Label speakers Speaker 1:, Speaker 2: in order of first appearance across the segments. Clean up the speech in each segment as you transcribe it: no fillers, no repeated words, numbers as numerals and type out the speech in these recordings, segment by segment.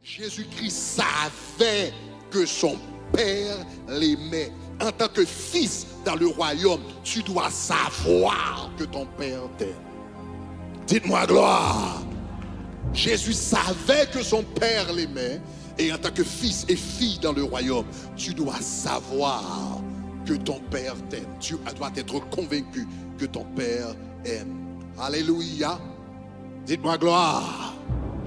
Speaker 1: Jésus-Christ savait que son Père l'aimait. En tant que fils dans le royaume, tu dois savoir que ton Père t'aime. Dites-moi gloire. Jésus savait que son Père l'aimait. Et en tant que fils et fille dans le royaume, tu dois savoir que ton Père t'aime. Tu dois être convaincu que ton Père aime. Alléluia. Dites-moi gloire.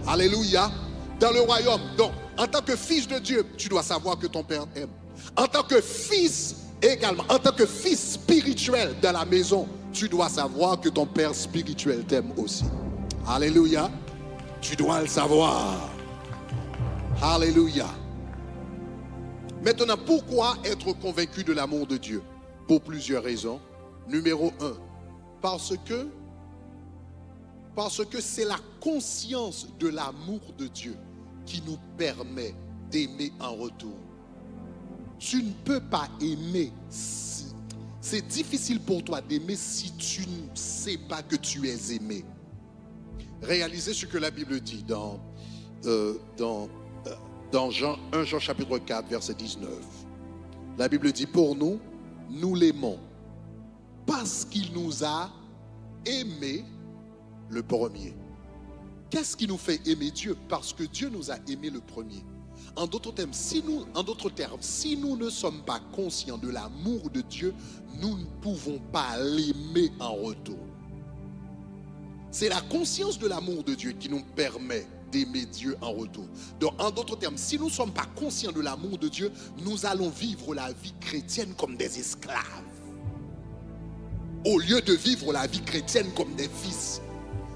Speaker 1: Alléluia. Dans le royaume, donc, en tant que fils de Dieu, tu dois savoir que ton Père aime. En tant que fils également, en tant que fils spirituel dans la maison, tu dois savoir que ton Père spirituel t'aime aussi. Alléluia. Tu dois le savoir. Alléluia. Maintenant, pourquoi être convaincu de l'amour de Dieu? Pour plusieurs raisons. Numéro 1, parce que c'est la conscience de l'amour de Dieu qui nous permet d'aimer en retour. Tu ne peux pas aimer. C'est difficile pour toi d'aimer si tu ne sais pas que tu es aimé. Réalisez ce que la Bible dit dans 1 Jean chapitre 4, verset 19. La Bible dit, pour nous, nous l'aimons parce qu'il nous a aimés le premier. Qu'est-ce qui nous fait aimer Dieu? Parce que Dieu nous a aimés le premier. En d'autres termes, si nous ne sommes pas conscients de l'amour de Dieu, nous ne pouvons pas l'aimer en retour. C'est la conscience de l'amour de Dieu qui nous permet d'aimer Dieu en retour. Donc, en d'autres termes, si nous ne sommes pas conscients de l'amour de Dieu, nous allons vivre la vie chrétienne comme des esclaves. Au lieu de vivre la vie chrétienne comme des fils.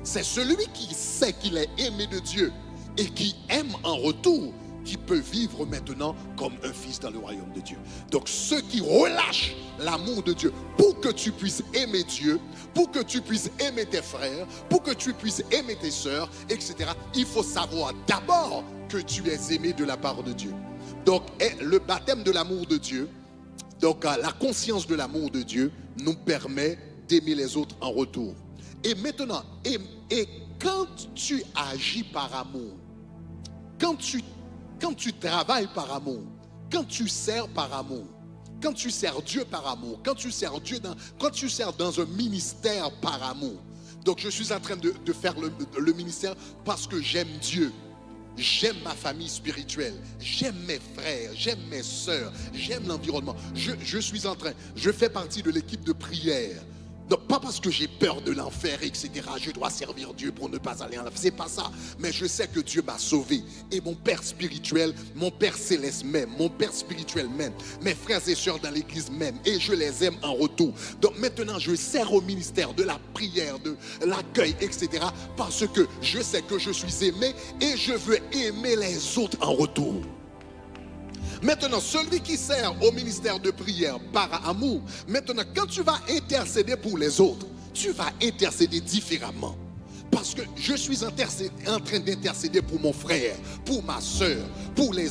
Speaker 1: C'est celui qui sait qu'il est aimé de Dieu et qui aime en retour qui peut vivre maintenant comme un fils dans le royaume de Dieu. Donc ceux qui relâchent l'amour de Dieu pour que tu puisses aimer Dieu, pour que tu puisses aimer tes frères, pour que tu puisses aimer tes sœurs, etc. Il faut savoir d'abord que tu es aimé de la part de Dieu. Donc le baptême de l'amour de Dieu, donc la conscience de l'amour de Dieu nous permet d'aimer les autres en retour. Et maintenant, et quand tu agis par amour, quand tu travailles par amour, quand tu sers par amour, quand tu sers Dieu par amour, quand tu sers dans un ministère par amour. Donc je suis en train de faire le ministère parce que j'aime Dieu. J'aime ma famille spirituelle, j'aime mes frères, j'aime mes sœurs, j'aime l'environnement. Je fais partie de l'équipe de prière. Donc pas parce que j'ai peur de l'enfer, etc. Je dois servir Dieu pour ne pas aller en enfer. C'est pas ça. Mais je sais que Dieu m'a sauvé. Et mon Père spirituel, mon Père céleste m'aime. Mon Père spirituel m'aime. Mes frères et sœurs dans l'église m'aiment. Et je les aime en retour. Donc maintenant, je sers au ministère de la prière, de l'accueil, etc. Parce que je sais que je suis aimé et je veux aimer les autres en retour. Maintenant, celui qui sert au ministère de prière par amour, maintenant, quand tu vas intercéder pour les autres, tu vas intercéder différemment. Parce que je suis en train d'intercéder pour mon frère, pour ma soeur, pour les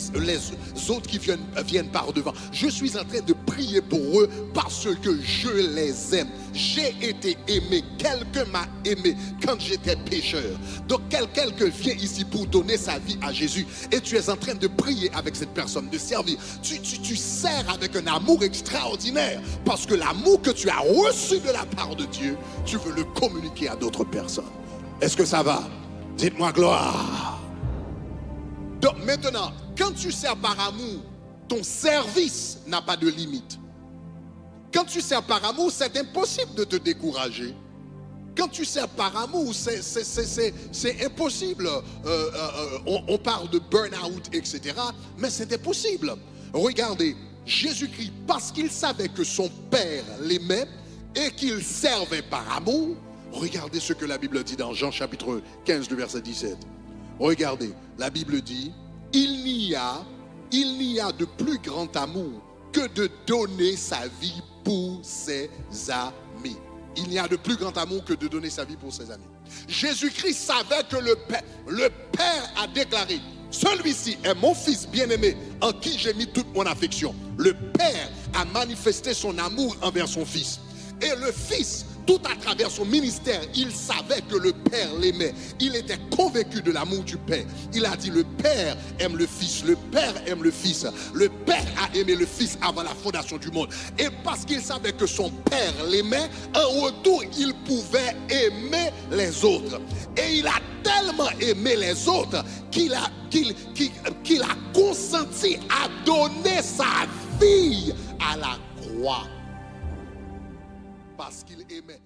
Speaker 1: autres qui viennent par devant. Je suis en train de prier pour eux parce que je les aime. J'ai été aimé. Quelqu'un m'a aimé quand j'étais pécheur. Donc quelqu'un vient ici pour donner sa vie à Jésus et tu es en train de prier avec cette personne, de servir. Tu sers avec un amour extraordinaire parce que l'amour que tu as reçu de la part de Dieu, tu veux le communiquer à d'autres personnes. Est-ce que ça va? Dites-moi gloire. Donc maintenant, quand tu sers par amour, ton service n'a pas de limite. Quand tu sers par amour, c'est impossible de te décourager. Quand tu sers par amour, c'est impossible. On parle de burn-out, etc. Mais c'est impossible. Regardez, Jésus-Christ, parce qu'il savait que son Père l'aimait et qu'il servait par amour, regardez ce que la Bible dit dans Jean chapitre 15, le verset 17. Regardez, la Bible dit, il n'y a de plus grand amour que de donner sa vie pour ses amis. Il n'y a de plus grand amour que de donner sa vie pour ses amis. Jésus-Christ savait que le Père a déclaré, celui-ci est mon fils bien-aimé en qui j'ai mis toute mon affection. Le Père a manifesté son amour envers son fils. Et le Fils tout à travers son ministère, il savait que le Père l'aimait. Il était convaincu de l'amour du Père. Il a dit, le Père aime le Fils, le Père aime le Fils. Le Père a aimé le Fils avant la fondation du monde. Et parce qu'il savait que son Père l'aimait, en retour, il pouvait aimer les autres. Et il a tellement aimé les autres qu'il a consenti à donner sa vie à la croix. Parce qu'il aimait.